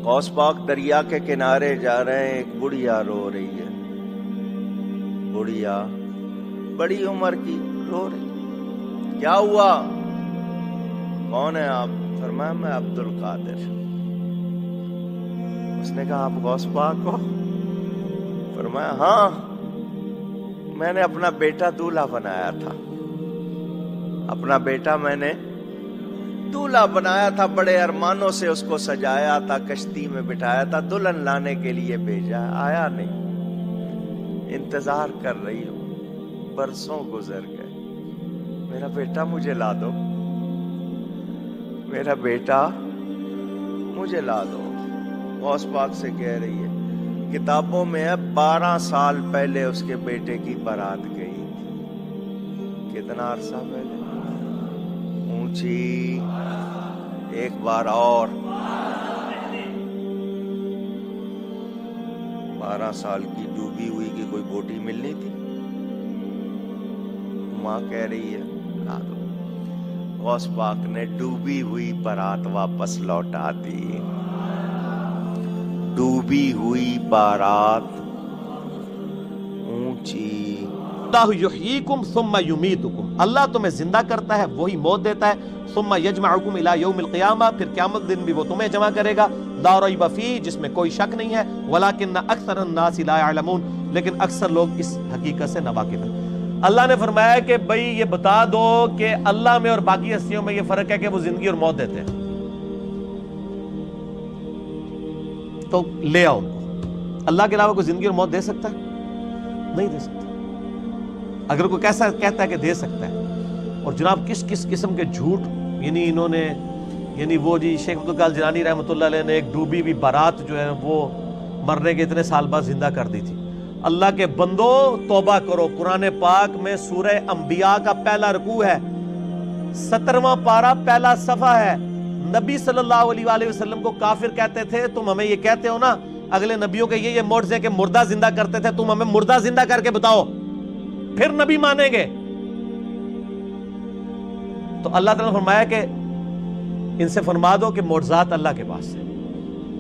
غوث پاک دریا کے کنارے جا رہے ہیں، ایک بڑھیا رو رہی ہے، بڑھیا بڑی عمر کی رو رہی۔ کیا ہوا؟ کون ہے آپ؟ فرمایا میں عبد القادر۔ اس نے کہا آپ غوث پاک ہو؟ فرمایا ہاں، میں نے اپنا بیٹا دولہا بنایا تھا، اپنا بیٹا میں نے دولہا بنایا تھا، بڑے ارمانوں سے اس کو سجایا تھا، کشتی میں بٹھایا تھا، دلہن لانے کے لیے بھیجا، آیا نہیں، انتظار کر رہی ہوں، برسوں گزر گئے، میرا بیٹا مجھے لا دو، میرا بیٹا مجھے لا دو۔ غوث پاک سے کہہ رہی ہے، کتابوں میں ہے 12 سال پہلے اس کے بیٹے کی بارات گئی تھی۔ کتنا عرصہ پہلے؟ اونچی ایک بار اور 12 سال کی ڈوبی ہوئی کی کوئی بوٹی ملنی تھی؟ ماں کہہ رہی ہے لا دو۔ غوث پاک نے ڈوبی ہوئی بارات واپس لوٹا دی، ڈوبی ہوئی بارات اونچی۔ اللہ یحییکم ثم یمیتکم، اللہ تمہیں زندہ کرتا ہے وہی موت دیتا ہے، ثم یجمعکم الی یوم القیامہ، پھر قیامت دن بھی وہ تمہیں جمع کرے گا، لا ریب فیہ، جس میں کوئی شک نہیں ہے، ولکن اکثر الناس لا یعلمون، لیکن اکثر لوگ اس حقیقت سے ناواقف ہیں۔ اللہ نے فرمایا کہ بھئی یہ بتا دو کہ اللہ میں اور باقی ہستیوں میں یہ فرق ہے کہ وہ زندگی اور موت دیتے ہیں، تو لے آؤ ان کو۔ اللہ کے علاوہ کوئی زندگی اور موت دے سکتا ہے؟ نہیں دے سکتا۔ اگر کوئی کیسا کہتا ہے کہ دے سکتا ہے، اور جناب کس کس قسم کے جھوٹ، یعنی انہوں نے، یعنی وہ جی شیخ عبدالقادر جیلانی رحمۃ اللہ علیہ نے ایک ڈوبی ہوئی بارات جو ہے وہ مرنے کے اتنے سال بعد زندہ کر دی تھی۔ اللہ کے بندو توبہ کرو، قرآن پاک میں سورہ انبیاء کا پہلا رکوع ہے، 17واں پارہ پہلا صفحہ ہے، نبی صلی اللہ علیہ وآلہ وسلم کو کافر کہتے تھے، تم ہمیں یہ کہتے ہو نا اگلے نبیوں کے یہ معجزے کہ مردہ زندہ کرتے تھے، تم ہمیں مردہ زندہ کر کے بتاؤ پھر نبی مانیں گے۔ تو اللہ تعالیٰ نے فرمایا کہ ان سے فرما دو کہ معجزات اللہ کے پاس ہے،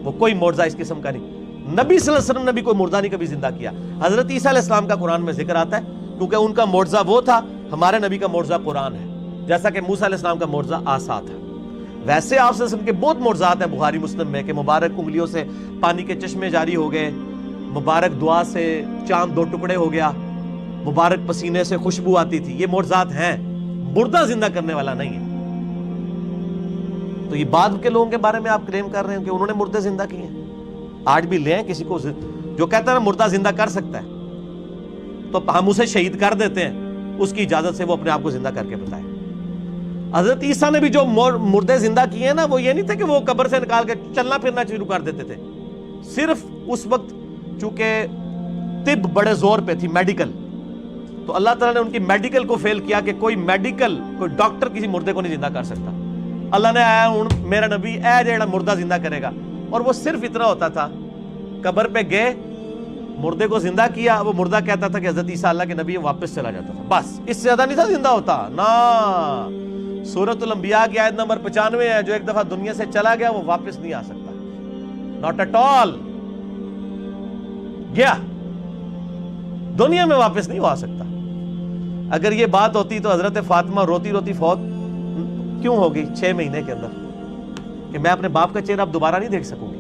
وہ کوئی معجزہ اس قسم کا نہیں۔ نبی صلی اللہ علیہ وسلم نے بھی کوئی مردہ نہیں کبھی زندہ کیا۔ حضرت عیسیٰ علیہ السلام کا قرآن میں ذکر آتا ہے کیونکہ ان کا معجزہ وہ تھا، ہمارے نبی کا معجزہ قرآن ہے، جیسا کہ موسیٰ علیہ السلام کا معجزہ عصا تھا۔ ویسے آپ صلی اللہ علیہ وسلم کے بہت معجزات ہیں بخاری مسلم میں، کہ مبارک انگلیوں سے پانی کے چشمے جاری ہو گئے، مبارک دعا سے چاند 2 ٹکڑے ہو گیا، مبارک پسینے سے خوشبو آتی تھی، یہ معجزات ہیں، مردہ زندہ کرنے والا نہیں ہے۔ تو یہ بعد کے لوگوں کے بارے میں آپ کلیم کر رہے ہیں کہ انہوں نے مردے زندہ کیے ہیں؟ آج بھی لیں کسی کو جو کہتا ہے مردہ زندہ کر سکتا ہے تو ہم اسے شہید کر دیتے ہیں، اس کی اجازت سے وہ اپنے آپ کو زندہ کر کے بتائے۔ حضرت عیسیٰ نے بھی جو مردے زندہ کیے ہیں نا، وہ یہ نہیں تھا کہ وہ قبر سے نکال کے چلنا پھرنا شروع کر دیتے تھے، صرف اس وقت چونکہ طب بڑے زور پہ تھی، میڈیکل، تو اللہ تعالیٰ نے ان کی میڈیکل کو فیل کیا کہ کوئی ڈاکٹر کسی مردے کو نہیں زندہ کر سکتا۔ اللہ نے آیا ہوں میرا نبی اے جیڑا مردہ زندہ کرے گا، اور وہ صرف اتنا ہوتا تھا، قبر پہ گئے مردے کو زندہ کیا، وہ مردہ کہتا تھا کہ حضرت عیسیٰ اللہ کے نبی، واپس چلا جاتا تھا، بس اس سے زیادہ نہیں تھا زندہ ہوتا نا۔ سورۃ الانبیاء کی آیت نمبر 95 ہے، جو ایک دفعہ دنیا سے چلا گیا وہ واپس نہیں آ سکتا، ناٹ ایٹ آل، گیا دنیا میں واپس نہیں ہو آ سکتا۔ اگر یہ بات ہوتی تو حضرت فاطمہ روتی روتی فوت کیوں ہوگی 6 مہینے کے اندر، کہ میں اپنے باپ کا چہرہ اب دوبارہ نہیں دیکھ سکوں گی۔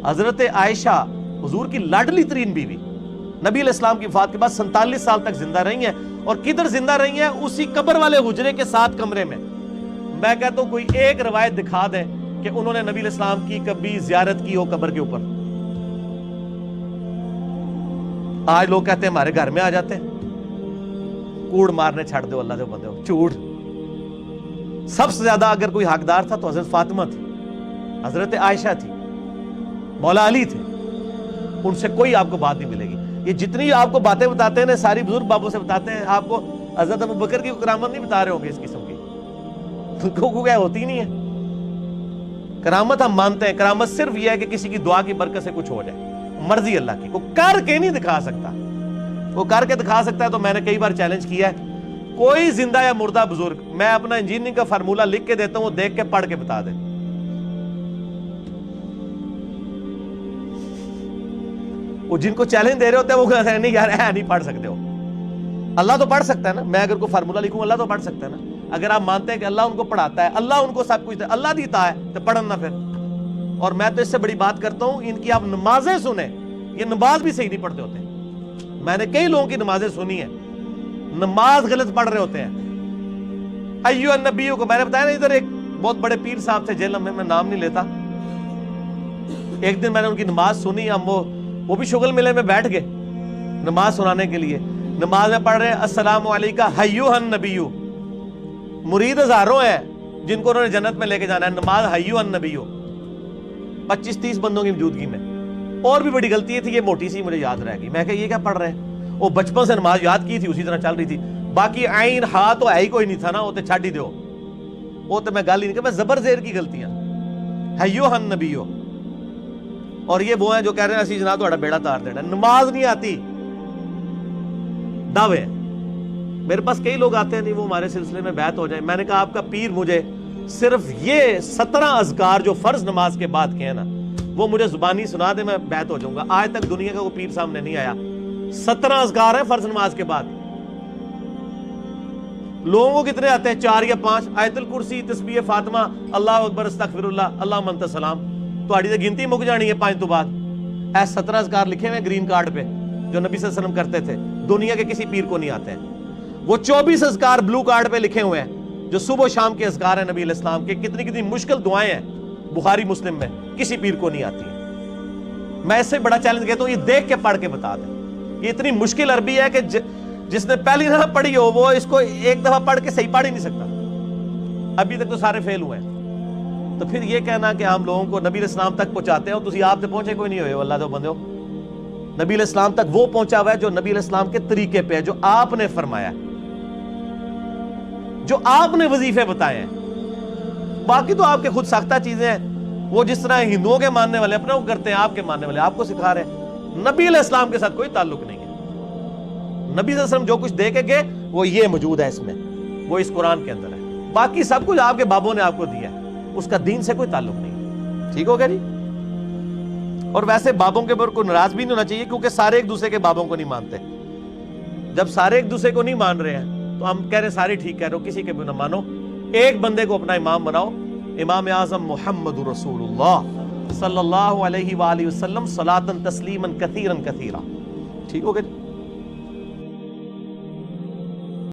حضرت عائشہ حضور کی لاڈلی ترین بیوی، نبی علیہ السلام کی وفات کے بعد 47 سال تک زندہ رہی ہیں، اور کدھر زندہ رہی ہیں؟ اسی قبر والے حجرے کے 7 کمرے میں۔ میں کہتا ہوں کوئی ایک روایت دکھا دیں کہ انہوں نے نبی علیہ السلام کی کبھی زیارت کی ہو قبر کے اوپر۔ آج لوگ کہتے ہیں ہمارے گھر میں آ جاتے ہیں، کوڑ مارنے چھڑ دو اللہ سے بندے ہو، چوڑ۔ سب سے زیادہ اگر کوئی حقدار تھا تو حضرت فاطمہ تھی، حضرت عائشہ تھی، مولا علی تھے، ان سے کوئی آپ کو بات نہیں ملے گی۔ یہ جتنی آپ کو باتیں بتاتے ہیں نا، ساری بزرگ بابوں سے بتاتے ہیں، آپ کو حضرت ابوبکر کی کرامت نہیں بتا رہے ہوں گے اس قسم کی، کیونکہ ہوتی نہیں ہے کرامت۔ ہم مانتے ہیں کرامت صرف یہ ہے کہ کسی کی دعا کی برکت سے کچھ ہو جائے، مرضی اللہ کی، کوئی کر کے نہیں دکھا سکتا۔ وہ کر کے دکھا سکتا ہے تو میں نے کئی بار چیلنج کیا ہے، کوئی زندہ یا مردہ بزرگ، میں اپنا انجینئرنگ کا فارمولہ لکھ کے دیتا ہوں، وہ دیکھ کے پڑھ کے بتا دیں، وہ جن کو چیلنج دے رہے ہوتے ہیں وہ کہتے ہیں نہیں یار نہیں پڑھ سکتے ہو. اللہ تو پڑھ سکتا ہے نا, میں اگر کوئی فارمولہ لکھوں اللہ تو پڑھ سکتا ہے نا. اگر آپ مانتے ہیں کہ اللہ ان کو پڑھاتا ہے, اللہ ان کو سب کچھ دے, اللہ دیتا ہے, تو پڑھن نہ پھر. اور میں تو اس سے بڑی بات کرتا ہوں, ان کی آپ نمازیں سنیں, یہ نماز بھی صحیح نہیں پڑھتے ہوتے. میں نے کئی لوگوں کی نمازیں سنی ہیں, نماز غلط پڑھ رہے ہوتے ہیں. ایو النبیوں کو میں نے بتایا نا, ادھر ایک بہت بڑے پیر صاحب تھے جیل میں نام نہیں لیتا. ایک دن میں نے ان کی نماز سنی, ہم وہ بھی شغل ملے میں بیٹھ گئے نماز سنانے کے لیے. نماز میں پڑھ رہے ہیں السلام علیکم ایھا النبی. مرید ہزاروں ہیں جن کو انہوں نے جنت میں لے کے جانا ہے, نماز ایھا النبی 25-30 بندوں کی موجودگی میں. اور بھی بڑی غلطی تھی, یہ موٹی سی مجھے یاد رہ گئی. میں کہ یہ کیا پڑھ رہے ہیں, وہ بچپن سے نماز یاد کی تھی اسی طرح چل رہی تھی, باقی عین ہا تو ہے ہی کوئی نہیں تھا نا, وہ تو چھڈ ہی دو, وہ تو میں گل ہی نہیں کہ میں زبر زیر کی غلطیاں. ایھا النبی. اور یہ وہ ہیں جو کہہ رہے ہیں اسی جناب تہاڈا بیڑا تار دینا. نماز نہیں آتی, دعوے. میرے پاس کئی لوگ آتے ہیں نہیں وہ ہمارے سلسلے میں بیعت ہو جائیں. میں نے کہا آپ کا پیر مجھے صرف یہ 17 اذکار جو فرض نماز کے بعد کے ہیں نا وہ مجھے زبانی سنا دے, میں بیعت ہو جاؤں گا. آج تک دنیا کا وہ پیر سامنے نہیں آیا. 17 اذکار ہیں فرض نماز کے بعد. لوگوں کو کتنے آتے ہیں, 4 یا 5. آیت الکرسی, تسبیح فاطمہ, اللہ اکبر, استغفر اللہ, اللہم انت السلام. تہاڈی تے گنتی مک جانی ہے 5 تو بعد. اے 17 اذکار لکھے ہوئے گرین کارڈ پہ جو نبی صلی اللہ علیہ وسلم کرتے تھے, دنیا کے کسی پیر کو نہیں آتے ہیں. وہ 24 اذکار بلو کارڈ پہ لکھے ہوئے ہیں جو صبح و شام کے اذکار ہیں نبی علیہ السلام کے. کتنی کتنی مشکل دعائیں ہیں بخاری مسلم میں, کسی پیر کو نہیں آتی ہیں. میں اس سے بڑا چیلنج کہتا ہوں, یہ دیکھ کے پڑھ کے بتا دیں. یہ اتنی مشکل عربی ہے کہ جس نے پہلی دفعہ پڑھی ہو وہ اس کو ایک دفعہ پڑھ کے صحیح پڑھ ہی نہیں سکتا. ابھی تک تو سارے فیل ہوئے ہیں. تو پھر یہ کہنا کہ ہم لوگوں کو نبی علیہ السلام تک پہنچاتے ہیں, تو آپ سے پہنچے کوئی نہیں ہوئے اللہ تو بندے ہو. نبی علیہ السلام تک وہ پہنچا ہوا ہے جو نبی علیہ السلام کے طریقے پہ ہے, جو آپ نے فرمایا, جو آپ نے وظیفے بتائے ہیں. باقی تو آپ کے خود ساختہ چیزیں ہیں, وہ جس طرح ہندوؤں کے ماننے والے اپنے کو کرتے ہیں, آپ کے ماننے والے آپ کو سکھا رہے ہیں. نبی علیہ السلام کے ساتھ کوئی تعلق نہیں ہے. نبی صلی اللہ علیہ وسلم جو کچھ دے کے گئے وہ یہ موجود ہے اس میں, وہ اس قرآن کے اندر ہے. باقی سب کچھ آپ کے بابوں نے آپ کو دیا ہے, اس کا دین سے کوئی تعلق نہیں. ٹھیک ہو گیا جی. اور ویسے بابوں کے اوپر کوئی ناراض بھی نہیں ہونا چاہیے, کیونکہ سارے ایک دوسرے کے بابوں کو نہیں مانتے. جب سارے ایک دوسرے کو نہیں مان رہے ہیں تو ہم کہہ رہے ہیں سارے ٹھیک کہہ رہے ہو, کسی کے بھی نہ مانو, ایک بندے کو اپنا امام بناؤ. امام اعظم محمد رسول اللہ صلی اللہ علیہ وآلہ وسلم صلاۃ تسلیما کثیرا کثیرا. ٹھیک ہو گیا.